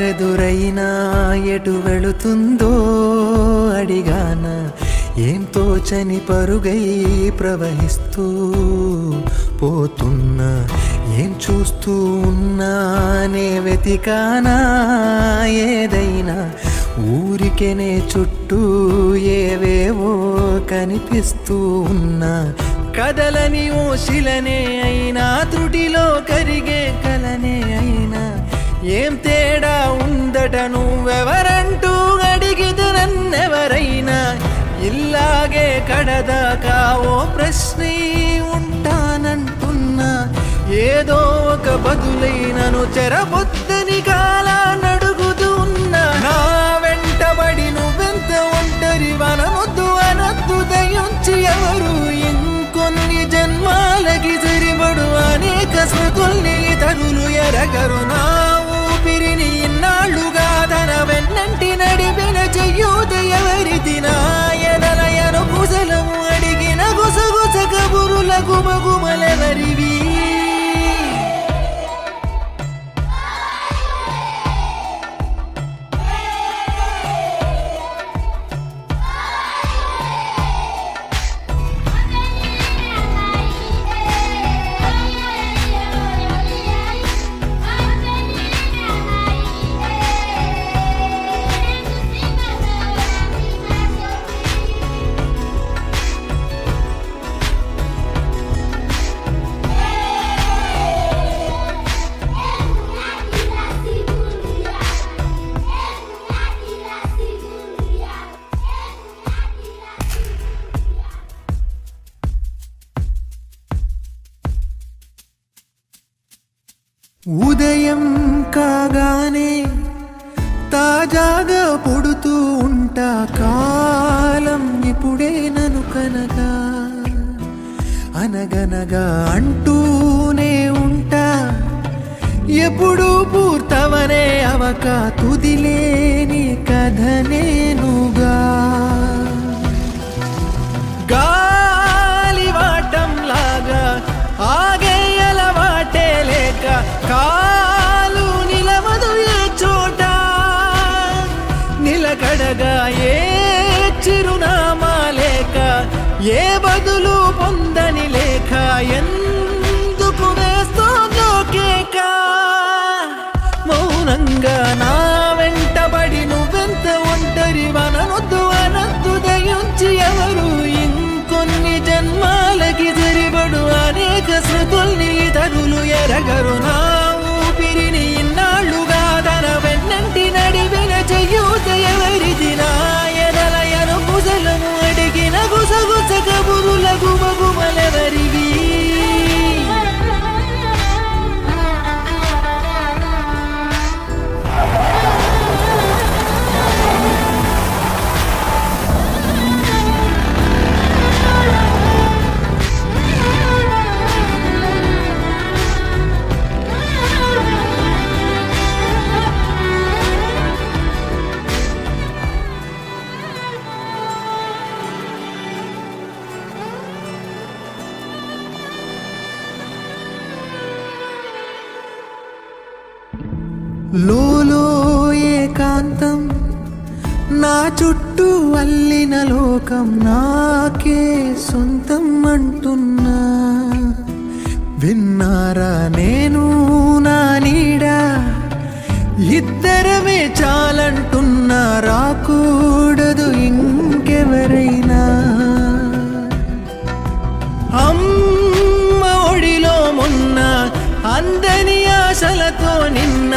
దారెదురైనా ఎటు వెళుతుందో అడిగాన ఏం తోచని పరుగై ప్రవహిస్తూ పోతున్నా ఏం చూస్తూ ఉన్నానే వెతికానా ఏదైనా ఊరికెనే చుట్టూ ఏవేవో కనిపిస్తూ ఉన్నా కదలని ఓ శిలనే అయినా త్రుటిలో కరిగే కలనే అయినా ఏం తేడా ఉందట నువ్వెవరంటూ అడిగిదు నన్నెవరైనా ఇల్లాగే కడదాకా ఓ ప్రశ్నే ఉంటానంటున్నా ఏదో ఒక బదులైనను చెరబొద్దని కాలానడుగుతూ ఉన్నా నా వెంటబడి నువ్వెంత ఒంటరి వనొద్దు అనొద్దు దయించి ఎవరు ఇంకొన్ని జన్మాలకి సరిపడు అనేక స్మృతుల్ని తరులు ఎరగరు నా ఊపిరిని ఇన్నాళ్ళుగా తన వెన్నంటి నడిపిన చెయ్యూత ఎవరిది నా ఎదలయను కుశలము అడిగిన గుసగుస కబురుల గుమగుమలెవరివి ఉదయం కాగానే తాజాగా పుడుతూ ఉంటా కాలం ఇప్పుడే నన్ను కనగా అనగనగా అంటూనే ఉంటా ఎప్పుడు పూర్తవనే అవక తుదిలేని కథ నేనుగా గాలివాటంలాగా ఆగేయలవాటే లేక కాలు నిలవదు ఏ చోట నిలకడగా ఏ చిరునామా లేక ఏ బదులు పొందని లేక ఎందుకు వేస్తోందో కేక మౌనంగా నా వెంటబడి నువ్వెంత ఒంటరి వనొద్దు అనొద్దు దయించి ఎవరు ఇంకొన్ని జన్మాలకి సరిపడు అనేక స్మృతుల్ని తరులు ఎరగరు నా ఊపిరిని ఇన్నాళ్ళుగా తన వెన్నంటి నడిపిన చెయ్యూత ఎవరిది నా ఎదలయను కుశలము అడిగిన గుసగుస కబురుల గుమగుమలెవరివి లోలో ఏకాంతం నా చుట్టూ అల్లిన లోకం నాకే సొంతం అంటున్నా విన్నారా నేను నా నీడా ఇద్దరమే చాలంటున్నా రాకూడదు ఇంకెవరైనా అమ్మ ఒడిలో మొన్న అందని ఆశలతో నిన్న